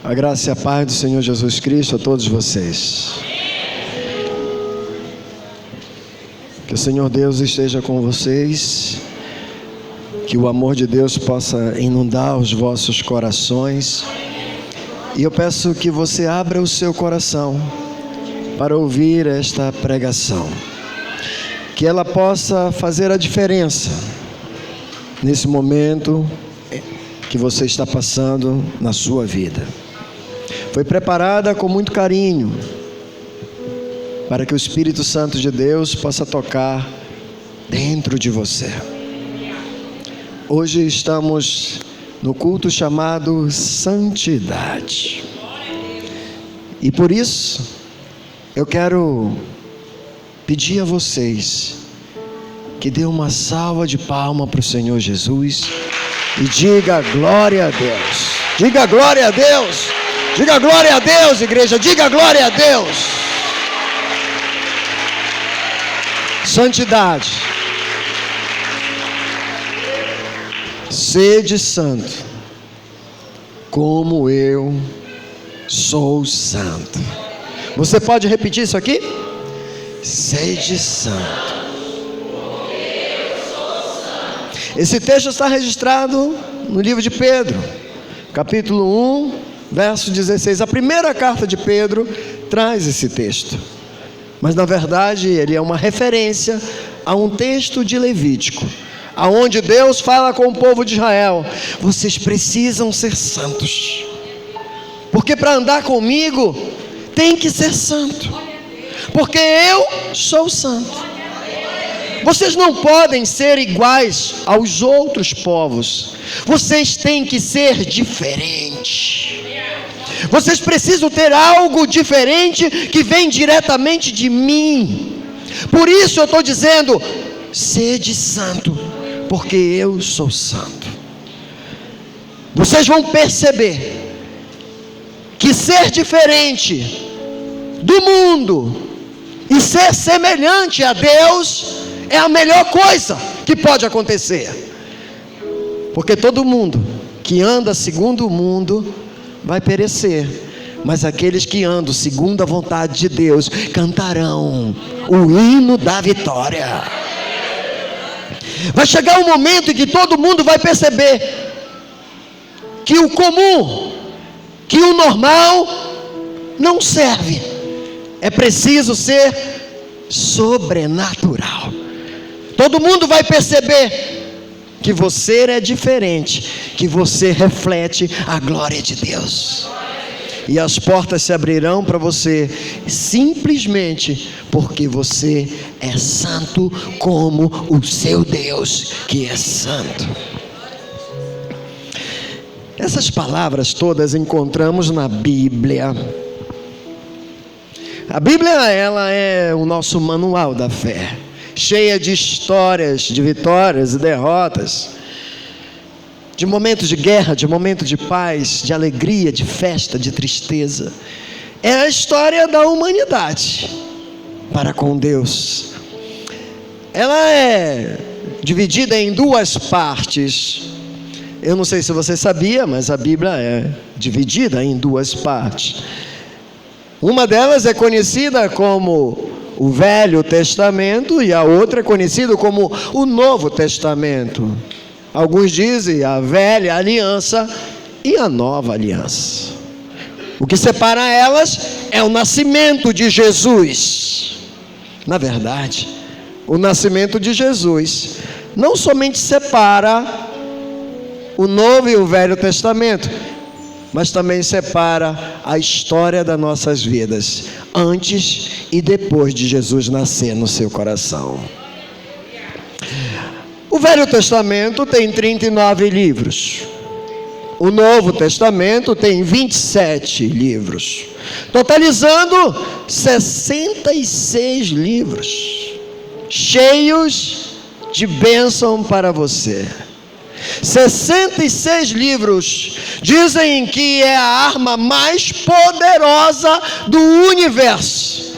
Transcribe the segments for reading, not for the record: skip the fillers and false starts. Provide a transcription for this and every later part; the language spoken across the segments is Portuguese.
A graça e a paz do Senhor Jesus Cristo a todos vocês. Que o Senhor Deus esteja com vocês. Que o amor de Deus possa inundar os vossos corações. E eu peço que você abra o seu coração para ouvir esta pregação. Que ela possa fazer a diferença nesse momento que você está passando na sua vida. Foi preparada com muito carinho para que o Espírito Santo de Deus possa tocar dentro de você. Hoje estamos no culto chamado Santidade. E por isso eu quero pedir a vocês que dê uma salva de palmas para o Senhor Jesus e diga glória a Deus. Diga glória a Deus. Diga glória a Deus, igreja. Diga glória a Deus. Santidade. Sede santo, como eu sou santo. Você pode repetir isso aqui? Sede santo. Esse texto está registrado no livro de Pedro, capítulo 1, verso 16. A primeira carta de Pedro traz esse texto, mas na verdade ele é uma referência a um texto de Levítico, aonde Deus fala com o povo de Israel: vocês precisam ser santos, porque para andar comigo tem que ser santo, porque eu sou santo. Vocês não podem ser iguais aos outros povos. Vocês têm que ser diferentes. Vocês precisam ter algo diferente que vem diretamente de mim. Por isso eu estou dizendo: sede santo, porque eu sou santo. Vocês vão perceber que ser diferente do mundo e ser semelhante a Deus é a melhor coisa que pode acontecer. Porque todo mundo que anda segundo o mundo vai perecer, mas aqueles que andam segundo a vontade de Deus cantarão o hino da vitória. Vai chegar um momento em que todo mundo vai perceber que o comum, que o normal não serve. É preciso ser sobrenatural. Todo mundo vai perceber que você é diferente, que você reflete a glória de Deus. E as portas se abrirão para você, simplesmente porque você é santo como o seu Deus, que é santo. Essas palavras todas encontramos na Bíblia. A Bíblia, ela é o nosso manual da fé, cheia de histórias, de vitórias e derrotas, de momentos de guerra, de momentos de paz, de alegria, de festa, de tristeza. É a história da humanidade para com Deus. Ela é dividida em duas partes. Eu não sei se você sabia, mas a Bíblia é dividida em duas partes. Uma delas é conhecida como o Velho Testamento e a outra é conhecida como o Novo Testamento. Alguns dizem a Velha Aliança e a Nova Aliança. O que separa elas é o nascimento de Jesus. Na verdade, o nascimento de Jesus não somente separa o Novo e o Velho Testamento, mas também separa a história das nossas vidas, antes e depois de Jesus nascer no seu coração. O Velho Testamento tem 39 livros. O Novo Testamento tem 27 livros, totalizando 66 livros, cheios de bênção para você. 66 livros dizem que é a arma mais poderosa do universo.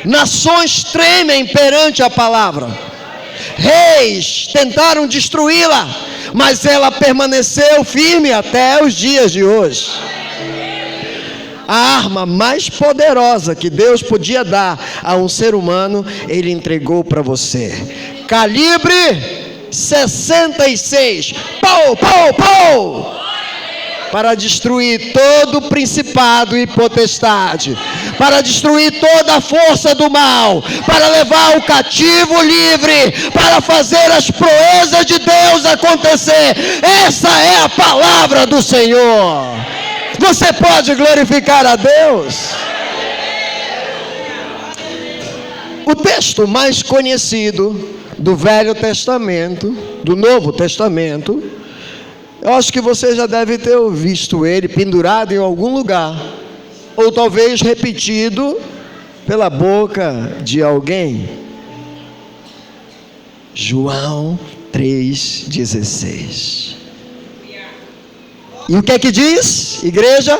Nações tremem perante a palavra. Reis tentaram destruí-la, mas ela permaneceu firme até os dias de hoje. a arma mais poderosa que Deus podia dar a um ser humano, Ele entregou para você. Calibre 66, pau, pau, pau, para destruir todo principado e potestade, para destruir toda a força do mal, para levar o cativo livre, para fazer as proezas de Deus acontecer. Essa é a palavra do Senhor. Você pode glorificar a Deus? O texto mais conhecido do Velho Testamento, do Novo Testamento, eu acho que você já deve ter visto ele pendurado em algum lugar, ou talvez repetido pela boca de alguém. João 3,16. E o que é que diz, igreja?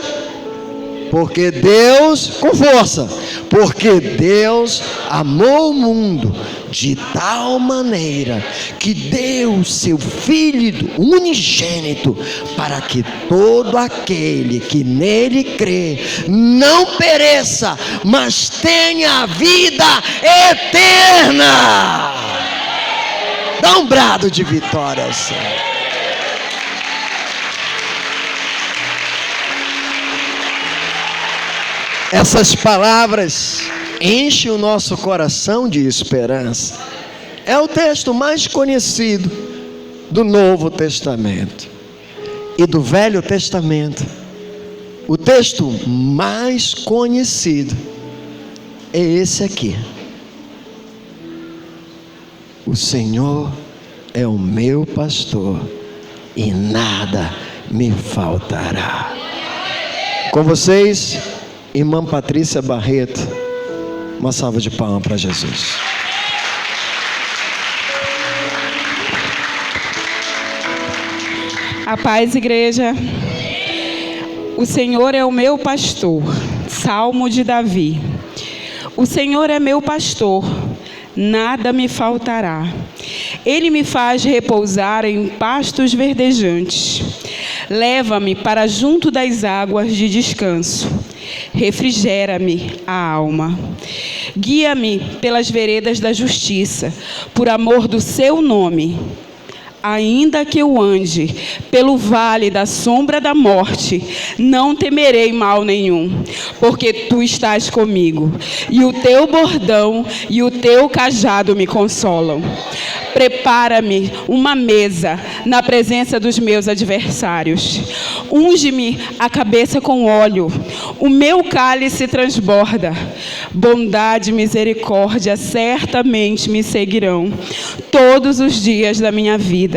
Porque Deus, com força, porque Deus amou o mundo de tal maneira que deu o seu Filho unigênito, para que todo aquele que nele crê não pereça, mas tenha a vida eterna. Dá um brado de vitória ao Senhor. Essas palavras enchem o nosso coração de esperança. É o texto mais conhecido do Novo Testamento. E do Velho Testamento, o texto mais conhecido é esse aqui. O Senhor é o meu pastor e nada me faltará. Com vocês, irmã Patrícia Barreto. Uma salva de palmas para Jesus. A paz, igreja. O Senhor é o meu pastor. Salmo de Davi. O Senhor é meu pastor, nada me faltará. Ele me faz repousar em pastos verdejantes. Leva-me para junto das águas de descanso. Refrigera-me a alma. Guia-me pelas veredas da justiça, por amor do seu nome. Ainda que eu ande pelo vale da sombra da morte, não temerei mal nenhum, porque tu estás comigo, e o teu bordão e o teu cajado me consolam. Prepara-me uma mesa na presença dos meus adversários. Unge-me a cabeça com óleo, o meu cálice transborda. Bondade e misericórdia certamente me seguirão todos os dias da minha vida,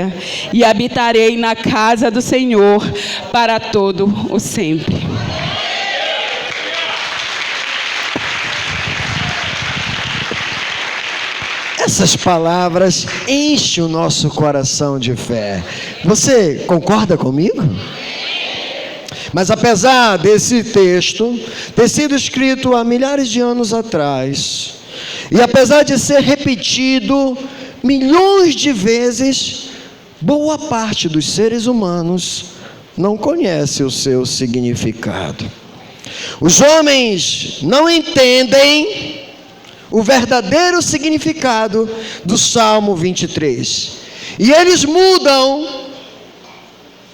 e habitarei na casa do Senhor para todo o sempre. Essas palavras enchem o nosso coração de fé. Você concorda comigo? Mas apesar desse texto ter sido escrito há milhares de anos atrás, e apesar de ser repetido milhões de vezes, boa parte dos seres humanos não conhece o seu significado. Os homens não entendem o verdadeiro significado do Salmo 23. E eles mudam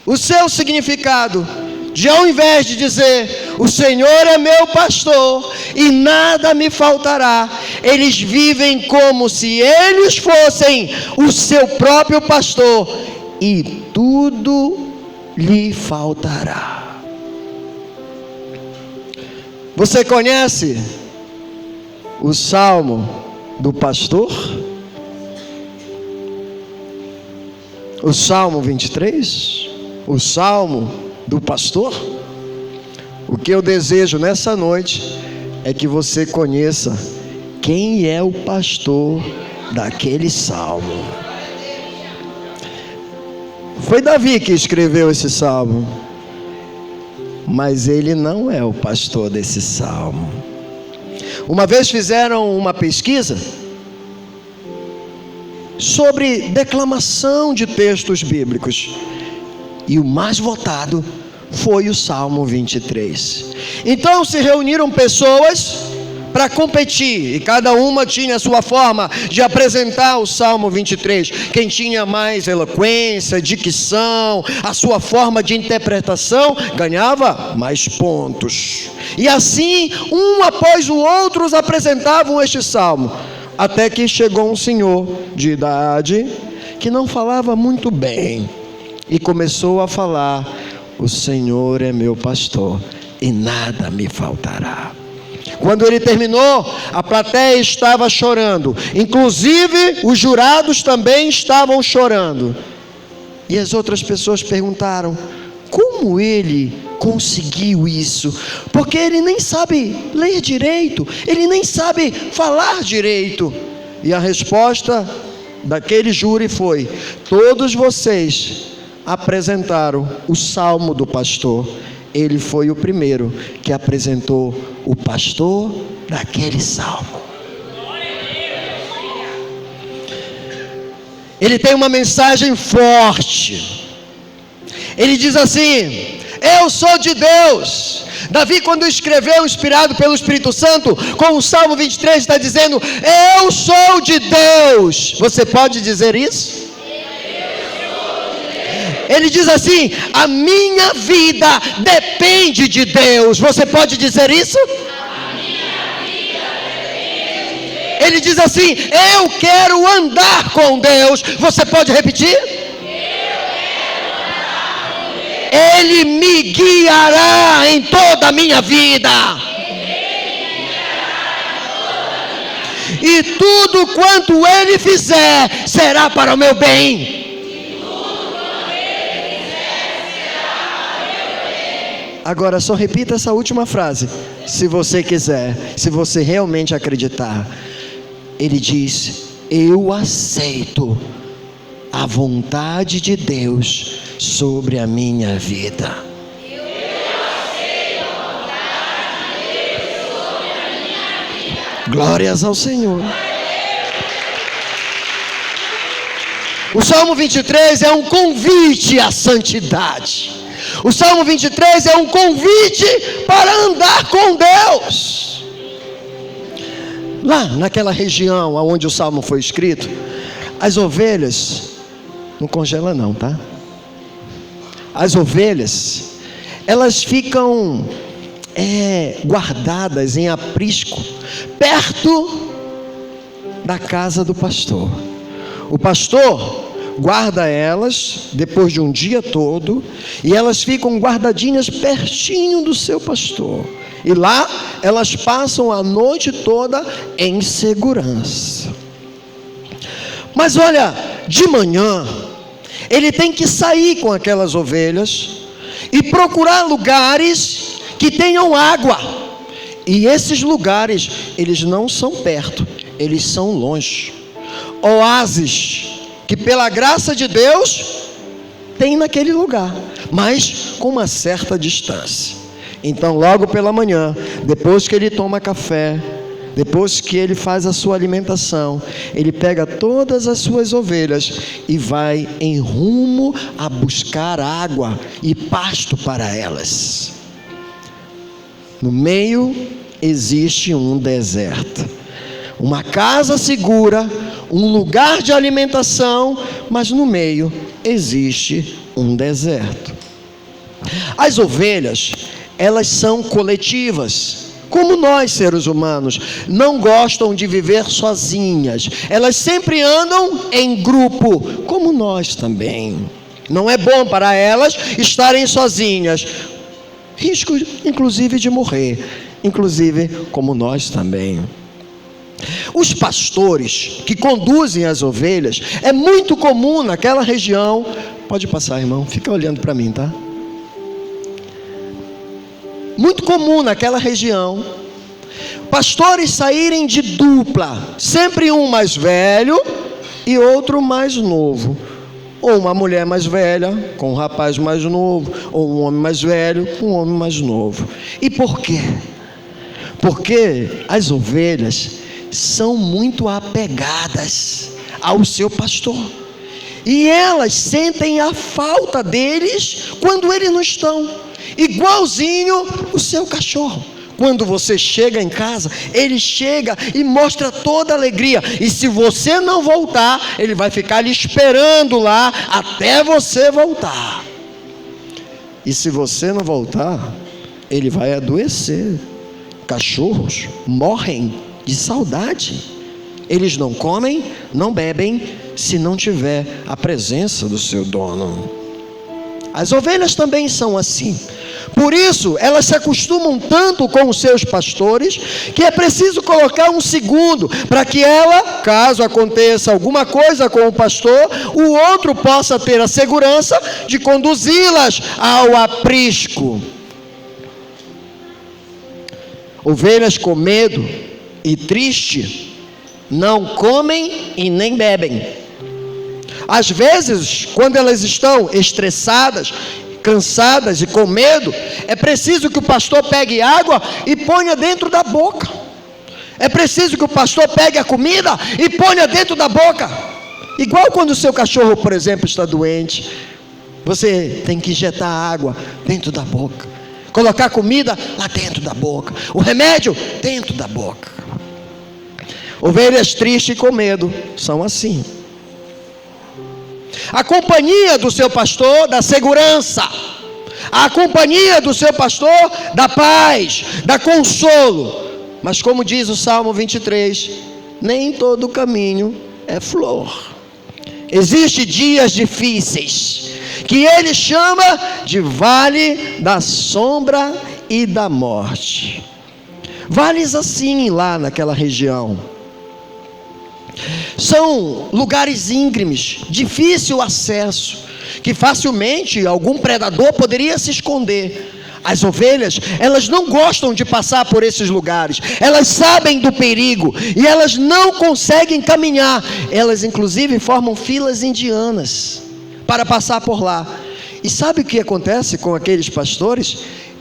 o seu significado. De ao invés de dizer, o Senhor é meu pastor e nada me faltará, eles vivem como se eles fossem o seu próprio pastor e tudo lhe faltará. Você conhece o Salmo do pastor? O Salmo 23? O Salmo do pastor? O que eu desejo nessa noite é que você conheça quem é o pastor daquele salmo. Foi Davi que escreveu esse salmo, mas ele não é o pastor desse salmo. Uma vez fizeram uma pesquisa sobre declamação de textos bíblicos, e o mais votado foi o Salmo 23. Então se reuniram pessoas para competir, e cada uma tinha a sua forma de apresentar o Salmo 23. Quem tinha mais eloquência, dicção, a sua forma de interpretação, ganhava mais pontos. E assim, um após o outro, apresentavam este salmo, até que chegou um senhor de idade, que não falava muito bem, e começou a falar: o Senhor é meu pastor, e nada me faltará. Quando ele terminou, a plateia estava chorando, inclusive os jurados também estavam chorando. E as outras pessoas perguntaram: como ele conseguiu isso? Porque ele nem sabe ler direito, ele nem sabe falar direito. E a resposta daquele júri foi: todos vocês apresentaram o salmo do pastor. Ele foi o primeiro que apresentou o pastor daquele salmo. Ele tem uma mensagem forte. Ele diz assim: eu sou de Deus. Davi, quando escreveu, inspirado pelo Espírito Santo, com o Salmo 23, está dizendo: eu sou de Deus. Você pode dizer isso? Ele diz assim: a minha vida depende de Deus. Você pode dizer isso? A minha vida depende de Deus. Ele diz assim: eu quero andar com Deus. Você pode repetir? Eu quero andar com Deus. Ele me guiará em toda a minha vida. E tudo quanto Ele fizer será para o meu bem. Agora só repita essa última frase, se você quiser, se você realmente acreditar. Ele diz: eu aceito a vontade de Deus sobre a minha vida. Eu aceito a vontade de Deus sobre a minha vida. Glórias ao Senhor. O Salmo 23 é um convite à santidade. O Salmo 23 é um convite para andar com Deus. Lá naquela região onde o Salmo foi escrito, as ovelhas, não congela não, tá? As ovelhas, elas ficam guardadas em aprisco, perto da casa do pastor. O pastor guarda elas depois de um dia todo, e elas ficam guardadinhas pertinho do seu pastor, e lá elas passam a noite toda em segurança. Mas olha, de manhã ele tem que sair com aquelas ovelhas e procurar lugares que tenham água, e esses lugares, eles não são perto, eles são longe. Oásis que pela graça de Deus tem naquele lugar, mas com uma certa distância. Então logo pela manhã, depois que ele toma café, depois que ele faz a sua alimentação, ele pega todas as suas ovelhas e vai em rumo a buscar água e pasto para elas. No meio existe um deserto, uma casa segura, um lugar de alimentação, mas no meio existe um deserto. As ovelhas, elas são coletivas, como nós seres humanos, não gostam de viver sozinhas, elas sempre andam em grupo, como nós também. Não é bom para elas estarem sozinhas, risco inclusive de morrer, inclusive como nós também. Os pastores que conduzem as ovelhas, é muito comum naquela região, pode passar, irmão, fica olhando para mim, tá? Muito comum naquela região, pastores saírem de dupla, sempre um mais velho e outro mais novo, ou uma mulher mais velha com um rapaz mais novo, ou um homem mais velho com um homem mais novo. E por quê? Porque as ovelhas são muito apegadas ao seu pastor, e elas sentem a falta deles quando eles não estão. igualzinho o seu cachorro. Quando você chega em casa, ele chega e mostra toda a alegria. E se você não voltar, ele vai ficar lhe esperando lá até você voltar. E se você não voltar, ele vai adoecer. Cachorros morrem de saudade. Eles não comem, não bebem, se não tiver a presença do seu dono. As ovelhas também são assim. Por isso, elas se acostumam tanto com os seus pastores, que é preciso colocar um segundo, para que ela, caso aconteça alguma coisa com o pastor, o outro possa ter a segurança de conduzi-las ao aprisco. Ovelhas com medo e triste não comem e nem bebem. Às vezes, quando elas estão estressadas, cansadas e com medo, é preciso que o pastor pegue água e ponha dentro da boca. É preciso que o pastor pegue a comida e ponha dentro da boca. Igual quando o seu cachorro, por exemplo, está doente, você tem que injetar água dentro da boca, colocar comida lá dentro da boca, o remédio dentro da boca. Ovelhas tristes e com medo são assim. A companhia do seu pastor dá segurança. A companhia do seu pastor dá paz, dá consolo. Mas como diz o Salmo 23, nem todo caminho é flor. Existem dias difíceis, que ele chama de vale da sombra e da morte. Vales assim lá naquela região. São lugares íngremes, difícil acesso, que facilmente algum predador poderia se esconder. As ovelhas, elas não gostam de passar por esses lugares, elas sabem do perigo e elas não conseguem caminhar. Elas inclusive formam filas indianas para passar por lá. E sabe o que acontece com aqueles pastores?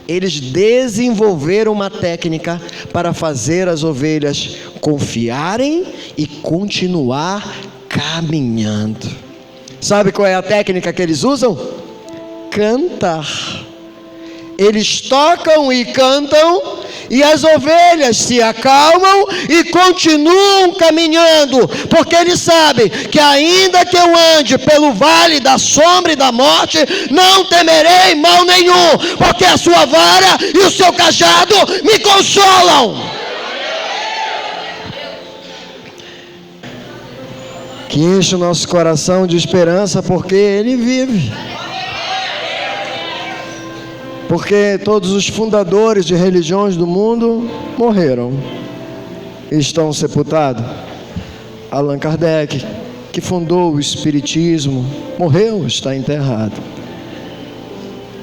Eles desenvolveram uma técnica para fazer as ovelhas confiarem e continuar caminhando. Sabe qual é a técnica que eles usam? Cantar. Eles tocam e cantam, e as ovelhas se acalmam e continuam caminhando, porque eles sabem que ainda que eu ande pelo vale da sombra e da morte, não temerei mal nenhum, porque a sua vara e o seu cajado me consolam. Que enche o nosso coração de esperança, porque Ele vive. Porque todos os fundadores de religiões do mundo morreram e estão sepultados. Allan Kardec, que fundou o Espiritismo, morreu, está enterrado.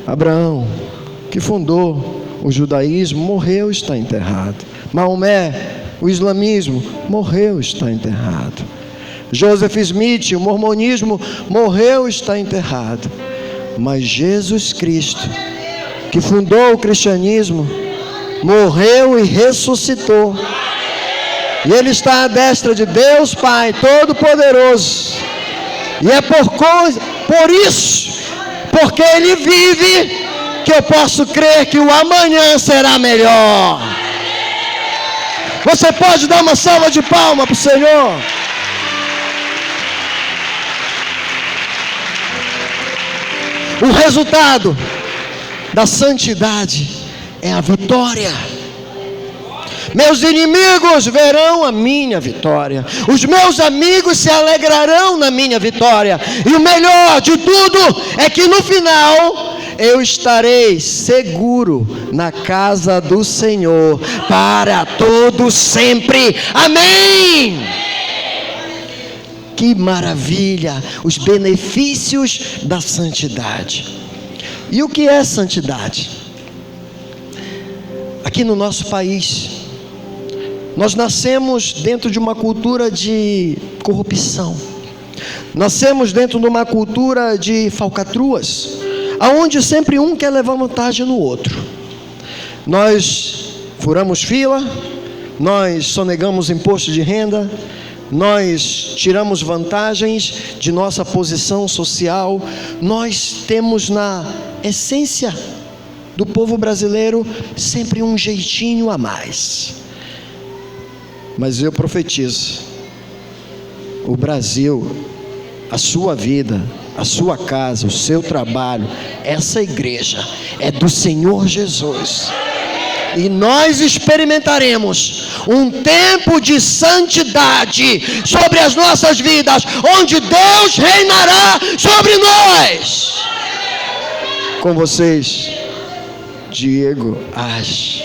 Abraão, que fundou o judaísmo, morreu, está enterrado. Maomé, o islamismo, morreu, está enterrado. Joseph Smith, o mormonismo, morreu, está enterrado. Mas Jesus Cristo, que fundou o cristianismo, morreu e ressuscitou. E Ele está à destra de Deus Pai Todo-Poderoso. E é por isso, porque Ele vive, que eu posso crer que o amanhã será melhor. Você pode dar uma salva de palmas para o Senhor? O resultado da santidade é a vitória. Meus inimigos verão a minha vitória. Os meus amigos se alegrarão na minha vitória. E o melhor de tudo é que no final eu estarei seguro na casa do Senhor para todo sempre. Amém! Que maravilha! Os benefícios da santidade. E o que é santidade? Aqui no nosso país, nós nascemos dentro de uma cultura de corrupção. Nascemos dentro de uma cultura de falcatruas, aonde sempre um quer levar vantagem no outro. Nós furamos fila, nós sonegamos imposto de renda, nós tiramos vantagens de nossa posição social. Nós temos na essência do povo brasileiro sempre um jeitinho a mais. Mas eu profetizo: o Brasil, a sua vida, a sua casa, o seu trabalho, essa igreja é do Senhor Jesus. E nós experimentaremos um tempo de santidade sobre as nossas vidas, onde Deus reinará sobre nós. Com vocês, Diego Age.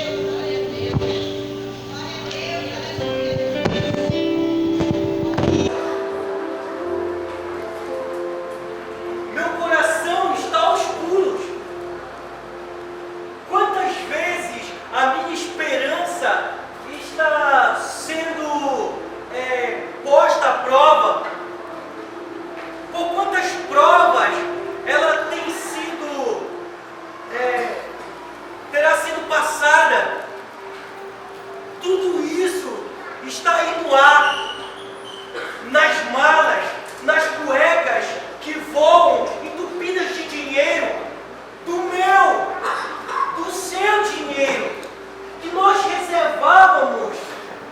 Meu coração está aos puros. Quantas vezes a minha esperança está sendo posta à prova? Por quantas provas ela terá sido passada? Tudo isso está aí no ar, nas malas, nas cuecas que voam entupidas de dinheiro, do seu dinheiro, que nós reservávamos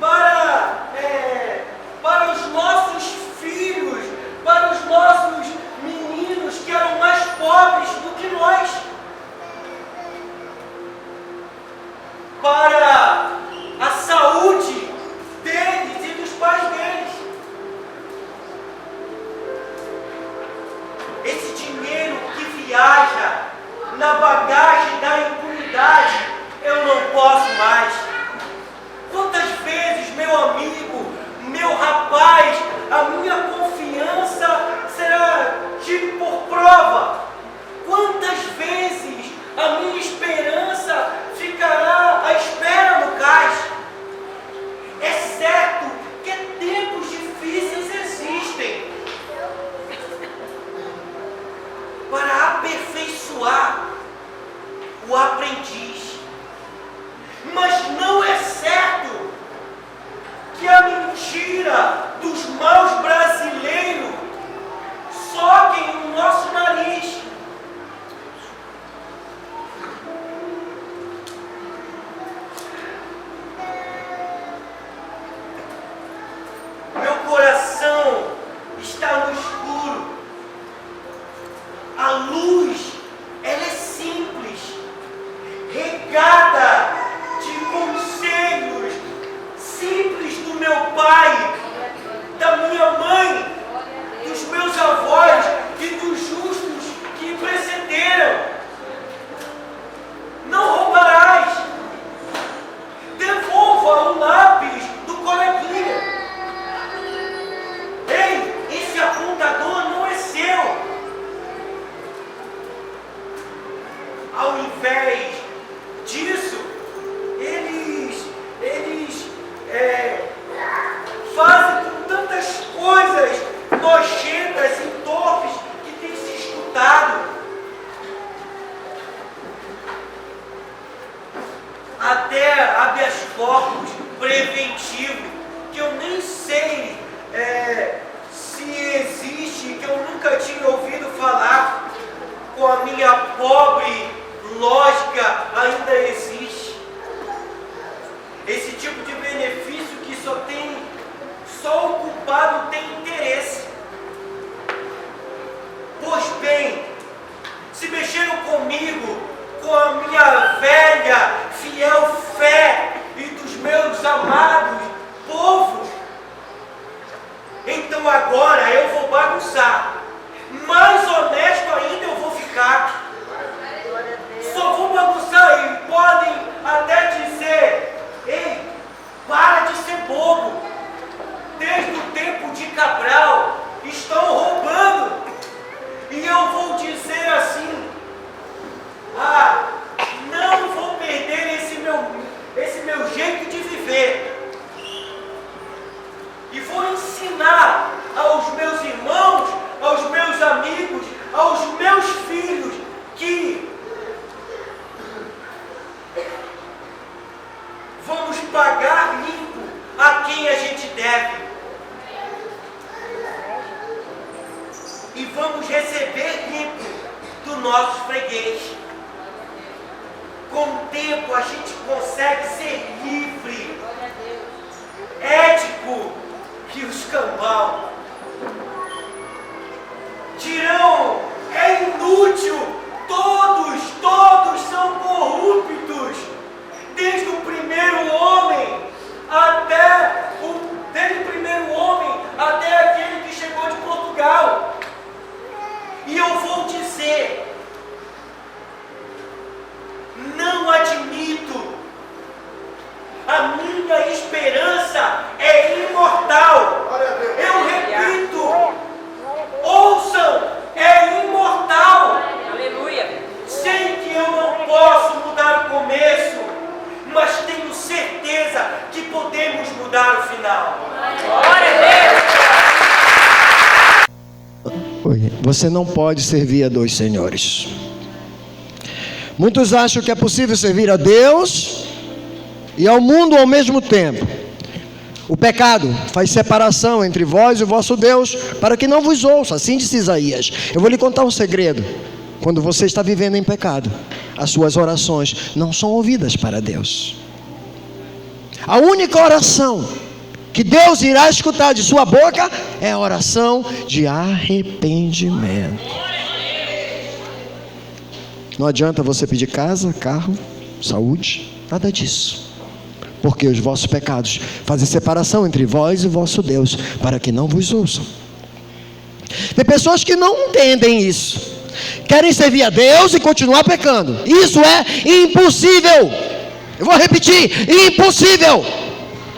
para os nossos filhos, para os nossos meninos que eram mais pobres do que nós, para a saúde deles e dos pais deles. Esse dinheiro que viaja na bagagem da impunidade, eu não posso mais. Quantas vezes, meu amigo, meu rapaz, a minha confiança será tipo por prova? Quantas vezes a minha esperança ficará à espera no cais? É certo que tempos difíceis existem para aperfeiçoar o aprendiz, mas não é certo que a mentira dos maus brasileiros soquem o nosso nariz. Meu coração está no escuro. A luz, ela é simples, regada de conselhos simples do meu pai, da minha mãe, dos meus avós e dos justos que precederam. Não roubarás. Devolva o lápis do coleguinha. Ei, esse apontador não é seu. Ao invés disso, eles fazem com tantas coisas nojentas e torpes que tem se escutado. Até habeas corpus preventivo, que eu nem sei se existe, que eu nunca tinha ouvido falar, com a minha pobre lógica ainda existe. Esse tipo de benefício que só o culpado tem interesse. Pois bem, se mexeram comigo, com a minha velha, fiel fé e dos meus amados povos, então agora eu vou bagunçar. Mais honesto ainda eu vou ficar. Só vou bagunçar e podem até dizer: ei, para de ser bobo. Desde o tempo de Cabral estão roubando. E eu vou dizer assim: Com o tempo a gente consegue ser livre, ético e os cambal. Dirão, é inútil, todos são corruptos, desde o primeiro homem até aquele que chegou de Portugal. E eu vou dizer, não admito. A minha esperança é imortal. Eu repito, ouçam, é imortal. Aleluia. Sei que eu não posso mudar o começo, mas tenho certeza que podemos mudar o final. Glória a Deus. Você não pode servir a dois senhores. Muitos acham que é possível servir a Deus e ao mundo ao mesmo tempo. O pecado faz separação entre vós e o vosso Deus, para que não vos ouça, assim disse Isaías. Eu vou lhe contar um segredo. Quando você está vivendo em pecado, as suas orações não são ouvidas para Deus. A única oração que Deus irá escutar de sua boca é a oração de arrependimento. Não adianta você pedir casa, carro, saúde, nada disso. Porque os vossos pecados fazem separação entre vós e o vosso Deus, para que não vos ouçam. Tem pessoas que não entendem isso. Querem servir a Deus e continuar pecando. Isso é impossível. Eu vou repetir, impossível.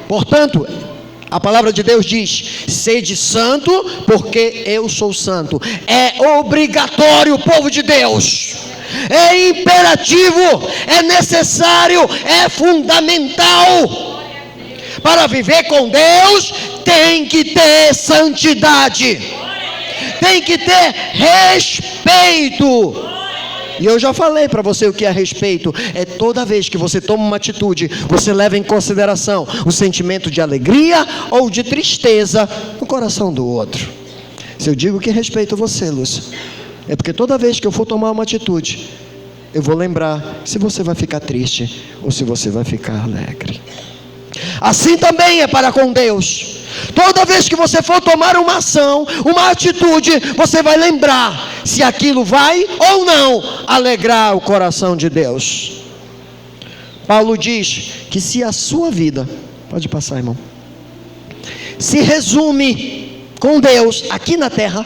Portanto, a palavra de Deus diz: sede santo, porque eu sou santo. É obrigatório, povo de Deus. É imperativo, é necessário, é fundamental. Para viver com Deus, tem que ter santidade, tem que ter respeito. E eu já falei para você o que é respeito. É toda vez que você toma uma atitude, você leva em consideração o sentimento de alegria ou de tristeza no coração do outro. Se eu digo que respeito você, Lúcia, é porque toda vez que eu for tomar uma atitude, eu vou lembrar se você vai ficar triste ou se você vai ficar alegre. Assim também é para com Deus. Toda vez que você for tomar uma ação, uma atitude, você vai lembrar se aquilo vai ou não alegrar o coração de Deus. Paulo diz que se a sua vida, pode passar, irmão, se resume com Deus aqui na terra,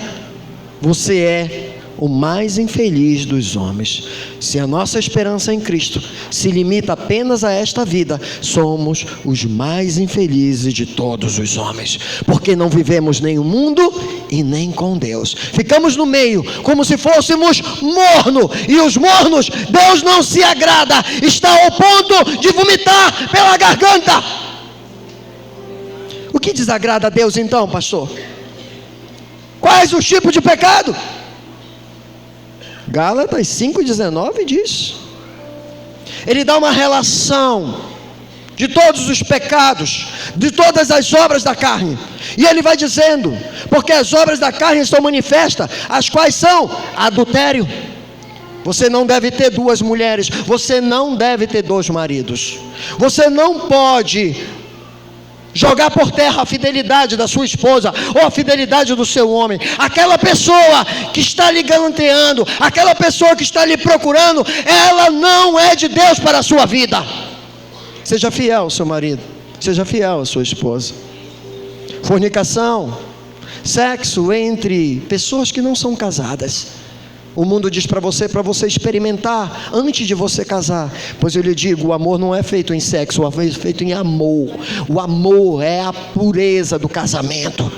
você é o mais infeliz dos homens. Se a nossa esperança em Cristo se limita apenas a esta vida, somos os mais infelizes de todos os homens, porque não vivemos nem o mundo e nem com Deus. Ficamos no meio, como se fôssemos morno, e os mornos Deus não se agrada, está ao ponto de vomitar pela garganta. O que desagrada a Deus então, pastor? Quais os tipos de pecado? Gálatas 5,19 diz. Ele dá uma relação de todos os pecados, de todas as obras da carne. E ele vai dizendo, porque as obras da carne estão manifestas, as quais são adultério. Você não deve ter duas mulheres, você não deve ter dois maridos. Você não pode jogar por terra a fidelidade da sua esposa ou a fidelidade do seu homem. Aquela pessoa que está lhe galanteando, aquela pessoa que está lhe procurando, ela não é de Deus para a sua vida. Seja fiel ao seu marido, seja fiel à sua esposa. Fornicação, sexo entre pessoas que não são casadas. O mundo diz para você experimentar antes de você casar. Pois eu lhe digo, o amor não é feito em sexo, o amor é feito em amor. O amor é a pureza do casamento.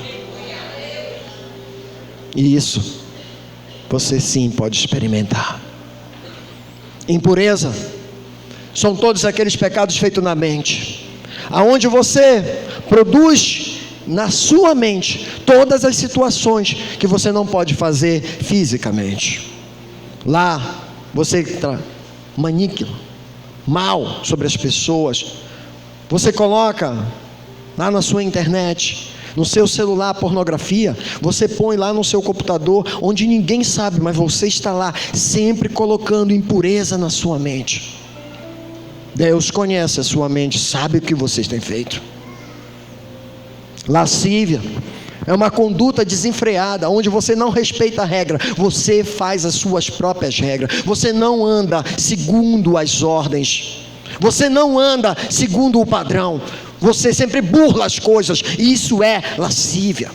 E isso, você sim pode experimentar. Impureza são todos aqueles pecados feitos na mente, aonde você produz na sua mente todas as situações que você não pode fazer fisicamente. Lá você maniquila mal sobre as pessoas. Você coloca lá na sua internet, no seu celular, pornografia. Você põe lá no seu computador, onde ninguém sabe, mas você está lá sempre colocando impureza na sua mente. Deus conhece a sua mente, sabe o que vocês têm feito. Lascívia é uma conduta desenfreada, onde você não respeita a regra, você faz as suas próprias regras, você não anda segundo as ordens, você não anda segundo o padrão, você sempre burla as coisas, e isso é lascívia.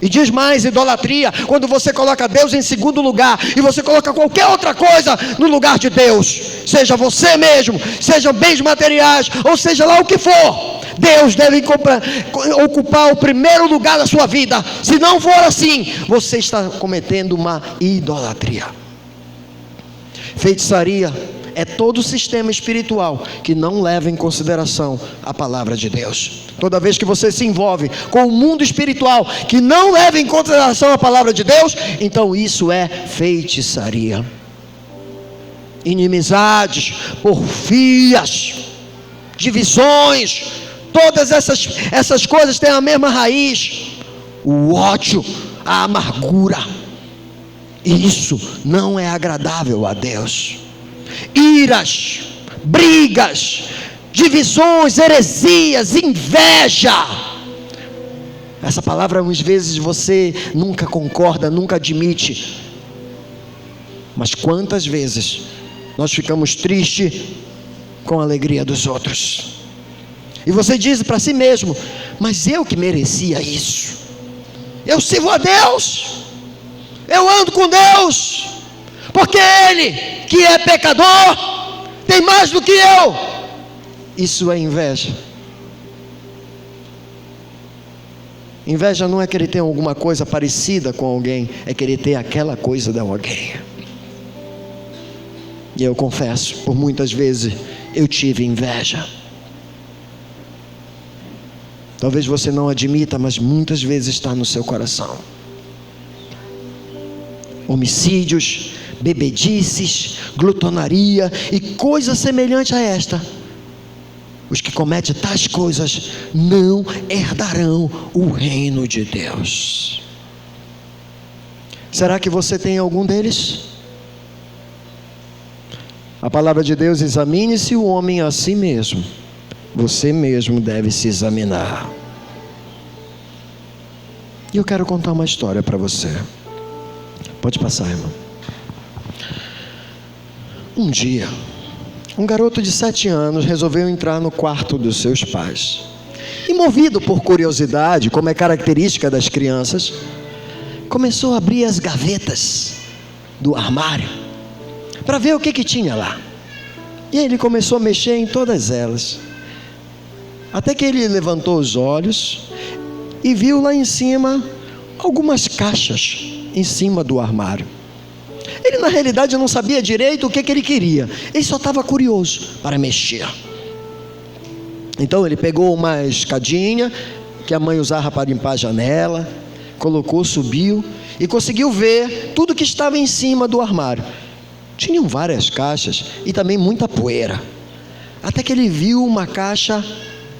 E diz mais, idolatria, quando você coloca Deus em segundo lugar, e você coloca qualquer outra coisa no lugar de Deus, seja você mesmo, sejam bens materiais, ou seja lá o que for, Deus deve ocupar o primeiro lugar da sua vida. Se não for assim, você está cometendo uma idolatria. Feitiçaria é todo sistema espiritual que não leva em consideração a palavra de Deus. Toda vez que você se envolve com o mundo espiritual que não leva em consideração a palavra de Deus, então isso é feitiçaria. Inimizades, porfias, divisões, todas essas coisas têm a mesma raiz: o ódio, a amargura. E isso não é agradável a Deus. Iras, brigas, divisões, heresias, inveja. Essa palavra às vezes você nunca concorda, nunca admite. Mas quantas vezes nós ficamos tristes com a alegria dos outros? E você diz para si mesmo: mas eu que merecia isso, eu sirvo a Deus, eu ando com Deus, porque Ele, que é pecador, tem mais do que eu. Isso é inveja. Inveja não é querer ter alguma coisa parecida com alguém, é querer ter aquela coisa de alguém. E eu confesso, por muitas vezes eu tive inveja. Talvez você não admita, mas muitas vezes está no seu coração. Homicídios, bebedices, glutonaria e coisas semelhantes a esta. Os que cometem tais coisas não herdarão o reino de Deus. Será que você tem algum deles? A palavra de Deus: examine-se o homem a si mesmo. Você mesmo deve se examinar. E eu quero contar uma história para você. Pode passar, irmão. Um dia, um garoto de 7 anos resolveu entrar no quarto dos seus pais. E movido por curiosidade, como é característica das crianças, começou a abrir as gavetas do armário para ver o que tinha lá. E aí ele começou a mexer em todas elas. Até que ele levantou os olhos e viu lá em cima algumas caixas em cima do armário. Ele na realidade não sabia direito o que ele queria, ele só estava curioso para mexer. Então ele pegou uma escadinha que a mãe usava para limpar a janela, colocou, subiu e conseguiu ver tudo que estava em cima do armário. Tinham várias caixas e também muita poeira, até que ele viu uma caixa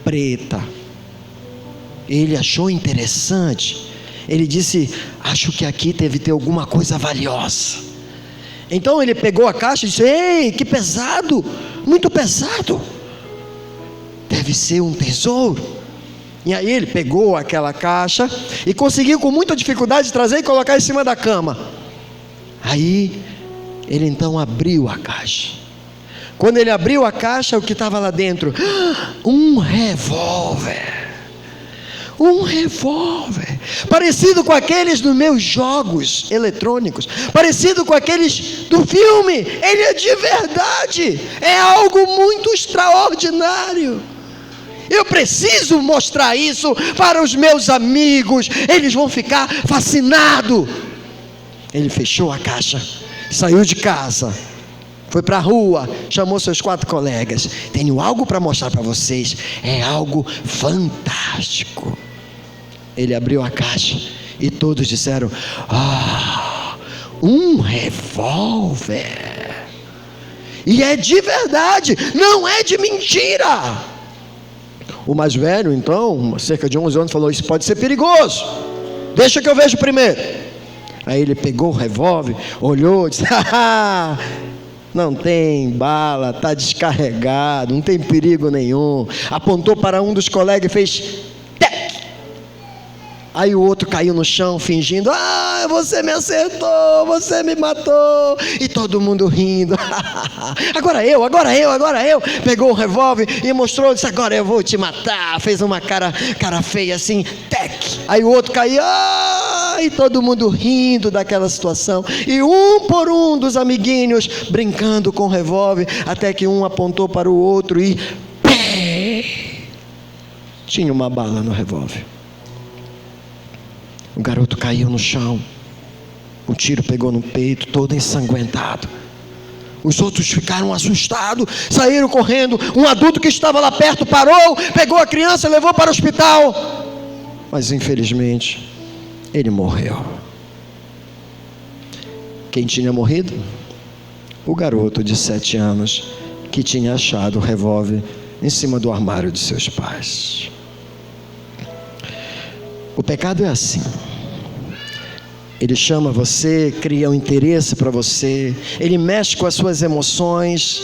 preta. Ele achou interessante. Ele disse: acho que aqui deve ter alguma coisa valiosa. Então ele pegou a caixa e disse: ei, que pesado, muito pesado, deve ser um tesouro. E aí ele pegou aquela caixa e conseguiu com muita dificuldade trazer e colocar em cima da cama. Aí ele então abriu a caixa. Quando ele abriu a caixa, o que estava lá dentro? Um revólver. Um revólver, parecido com aqueles dos meus jogos eletrônicos, parecido com aqueles do filme. Ele é de verdade, é algo muito extraordinário. Eu preciso mostrar isso para os meus amigos, eles vão ficar fascinados. Ele fechou a caixa, saiu de casa, foi para a rua, chamou seus 4 colegas: tenho algo para mostrar para vocês, é algo fantástico. Ele abriu a caixa e todos disseram: ah, um revólver. E é de verdade, não é de mentira. O mais velho, então, cerca de 11 anos, falou: isso pode ser perigoso, deixa que eu vejo primeiro. Aí ele pegou o revólver, olhou e disse: não tem bala, está descarregado, não tem perigo nenhum. Apontou para um dos colegas e fez tec. Aí o outro caiu no chão fingindo: ah, você me acertou, você me matou. E todo mundo rindo. agora eu. Pegou o revólver e mostrou, disse: agora eu vou te matar. Fez uma cara feia assim, tec. Aí o outro caiu, e todo mundo rindo daquela situação. E um por um dos amiguinhos brincando com o revólver, até que um apontou para o outro e tinha uma bala no revólver. O garoto caiu no chão, o tiro pegou no peito, todo ensanguentado. Os outros ficaram assustados, saíram correndo. Um adulto que estava lá perto parou, pegou a criança e levou para o hospital. Mas infelizmente, ele morreu. Quem tinha morrido? O garoto de 7 anos, que tinha achado o revólver em cima do armário de seus pais. O pecado é assim. Ele chama você, cria um interesse para você, ele mexe com as suas emoções,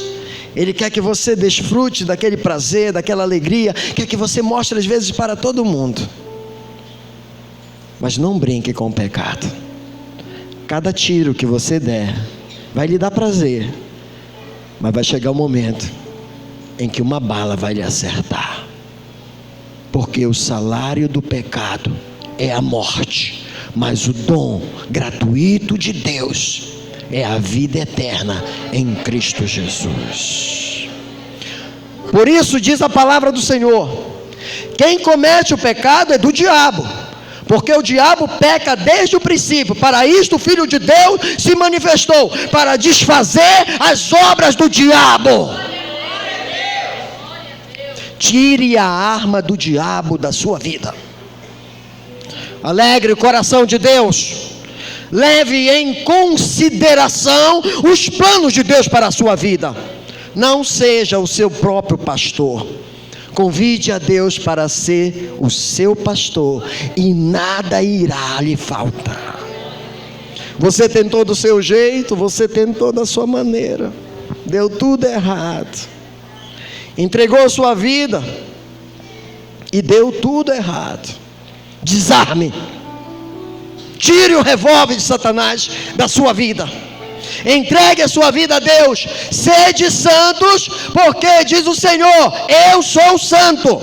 ele quer que você desfrute daquele prazer, daquela alegria, quer que você mostre às vezes para todo mundo. Mas não brinque com o pecado. Cada tiro que você der vai lhe dar prazer, mas vai chegar um momento em que uma bala vai lhe acertar, porque o salário do pecado é a morte, mas o dom gratuito de Deus é a vida eterna em Cristo Jesus. Por isso diz a palavra do Senhor: quem comete o pecado é do diabo, porque o diabo peca desde o princípio. Para isto o Filho de Deus se manifestou, para desfazer as obras do diabo. Tire a arma do diabo da sua vida. Alegre o coração de Deus. Leve em consideração os planos de Deus para a sua vida. Não seja o seu próprio pastor. Convide a Deus para ser o seu pastor e nada irá lhe faltar. Você tentou do seu jeito, você tentou da sua maneira, deu tudo errado. Entregou a sua vida e deu tudo errado. Desarme. Tire o revólver de Satanás da sua vida. Entregue a sua vida a Deus. Sede santos, porque diz o Senhor: eu sou santo.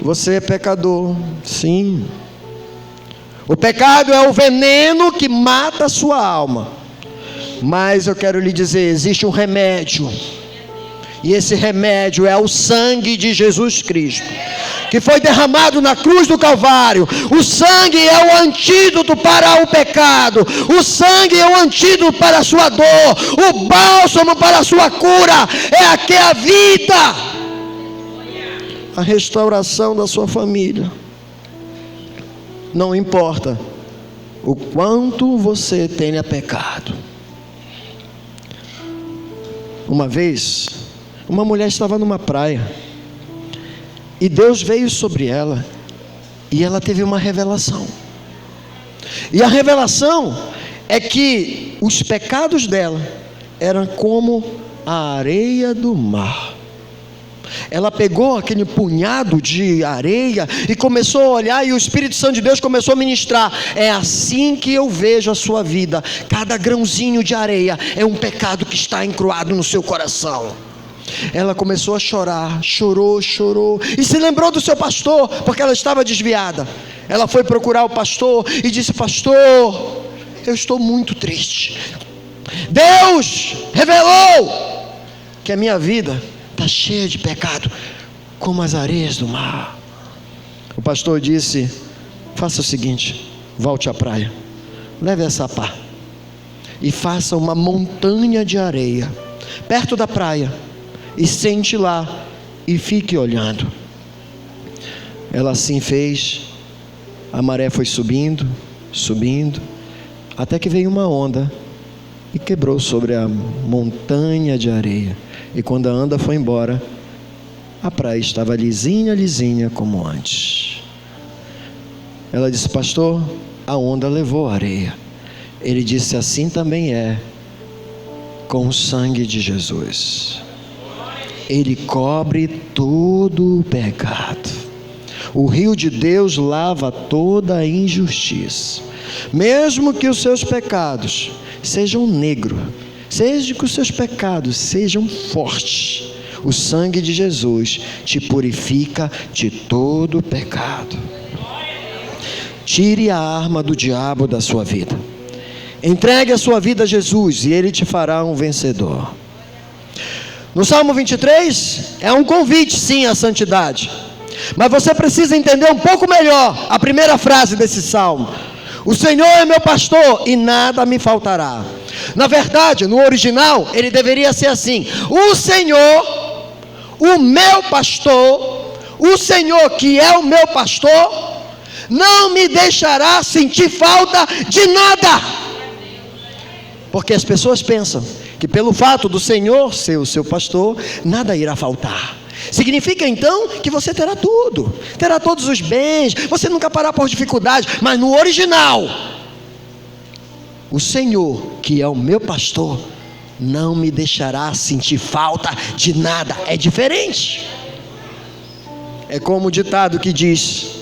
Você é pecador, sim. O pecado é o veneno que mata a sua alma. Mas eu quero lhe dizer, existe um remédio. E esse remédio é o sangue de Jesus Cristo, que foi derramado na cruz do Calvário. O sangue é o antídoto para o pecado. O sangue é o antídoto para a sua dor. O bálsamo para a sua cura. É a que evita a restauração da sua família. Não importa o quanto você tenha pecado. Uma vez, uma mulher estava numa praia e Deus veio sobre ela e ela teve uma revelação. E a revelação é que os pecados dela eram como a areia do mar. Ela pegou aquele punhado de areia e começou a olhar, e o Espírito Santo de Deus começou a ministrar: é assim que eu vejo a sua vida. Cada grãozinho de areia é um pecado que está encruado no seu coração. Ela começou a chorar, chorou, e se lembrou do seu pastor, porque ela estava desviada. Ela foi procurar o pastor e disse: pastor, eu estou muito triste. Deus revelou que a minha vida está cheia de pecado, como as areias do mar. O pastor disse: faça o seguinte, volte à praia, leve essa pá e faça uma montanha de areia perto da praia, e sente lá e fique olhando. Ela assim fez. A maré foi subindo, até que veio uma onda e quebrou sobre a montanha de areia. E quando a onda foi embora, a praia estava lisinha como antes. Ela disse: pastor, a onda levou a areia. Ele disse: assim também é com o sangue de Jesus. Ele cobre todo o pecado. O rio de Deus lava toda a injustiça. Mesmo que os seus pecados sejam negros, seja que os seus pecados sejam fortes, o sangue de Jesus te purifica de todo o pecado. Tire a arma do diabo da sua vida. Entregue a sua vida a Jesus e Ele te fará um vencedor. No Salmo 23, é um convite sim à santidade. Mas você precisa entender um pouco melhor a primeira frase desse salmo. O Senhor é meu pastor e nada me faltará. Na verdade, no original, ele deveria ser assim: o Senhor, o meu pastor, o Senhor que é o meu pastor, não me deixará sentir falta de nada. Porque as pessoas pensam que pelo fato do Senhor ser o seu pastor, nada irá faltar. Significa então que você terá tudo, terá todos os bens, você nunca parará por dificuldade. Mas no original, o Senhor que é o meu pastor não me deixará sentir falta de nada. É diferente. É como o ditado que diz: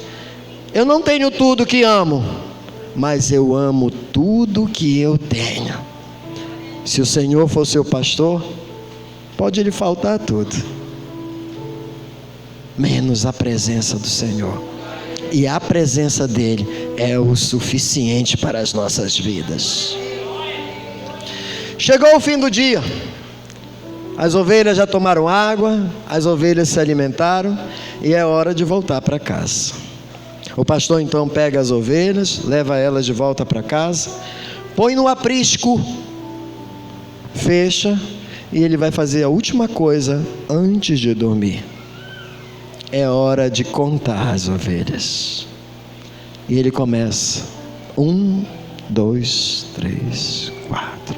eu não tenho tudo que amo, mas eu amo tudo que eu tenho. Se o Senhor for seu pastor, pode lhe faltar tudo, menos a presença do Senhor. E a presença dele é o suficiente para as nossas vidas. Chegou o fim do dia. As ovelhas já tomaram água, as ovelhas se alimentaram e é hora de voltar para casa. O pastor então pega as ovelhas, leva elas de volta para casa, põe no aprisco, fecha, e ele vai fazer a última coisa antes de dormir. É hora de contar as ovelhas. E ele começa: 1, 2, 3, 4,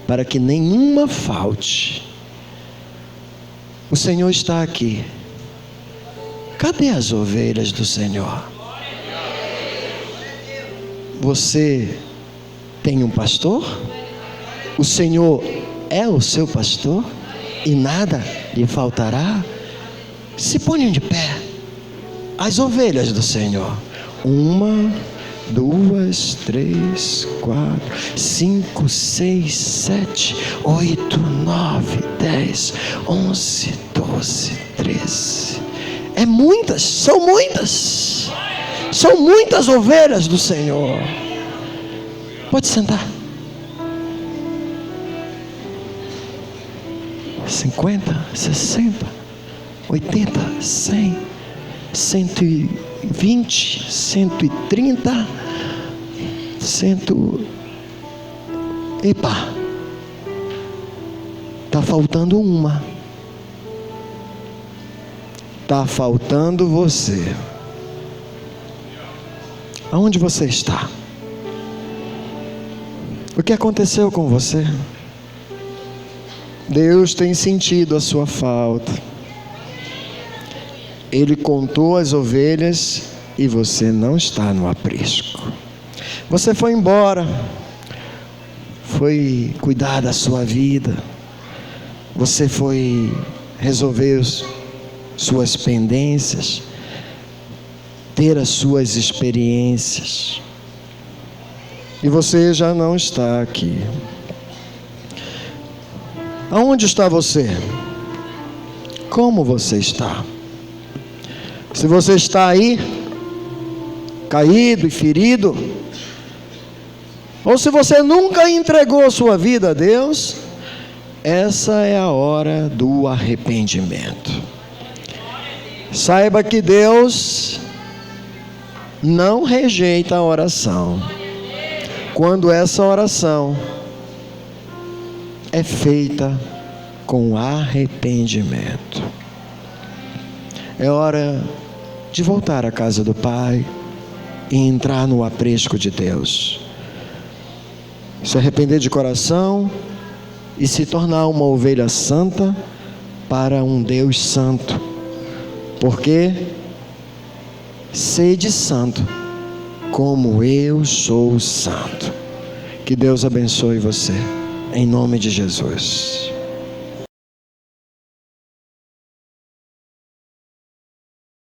para que nenhuma falte. O Senhor está aqui. Cadê as ovelhas do Senhor? Você tem um pastor? O Senhor é o seu pastor e nada lhe faltará? Se ponham de pé as ovelhas do Senhor. 1, 2, 3, 4, 5, 6, 7, 8, 9, 10, 11, 12, 13. É muitas, são muitas. São muitas ovelhas do Senhor. Pode sentar. 50, 60, 80, 100, 120, 130, 100. Epa, está faltando uma. Está faltando você. Aonde você está? O que aconteceu com você? Deus tem sentido a sua falta. Ele contou as ovelhas e você não está no aprisco. Você foi embora, foi cuidar da sua vida, você foi resolver suas pendências, ter as suas experiências, e você já não está aqui. Aonde está você? Como você está? Se você está aí, caído e ferido, ou se você nunca entregou sua vida a Deus, essa é a hora do arrependimento. Saiba que Deus não rejeita a oração, quando essa oração é feita com arrependimento. É hora de voltar à casa do Pai e entrar no aprisco de Deus. Se arrepender de coração e se tornar uma ovelha santa para um Deus santo. Porque sede santo, como eu sou santo. Que Deus abençoe você. Em nome de Jesus.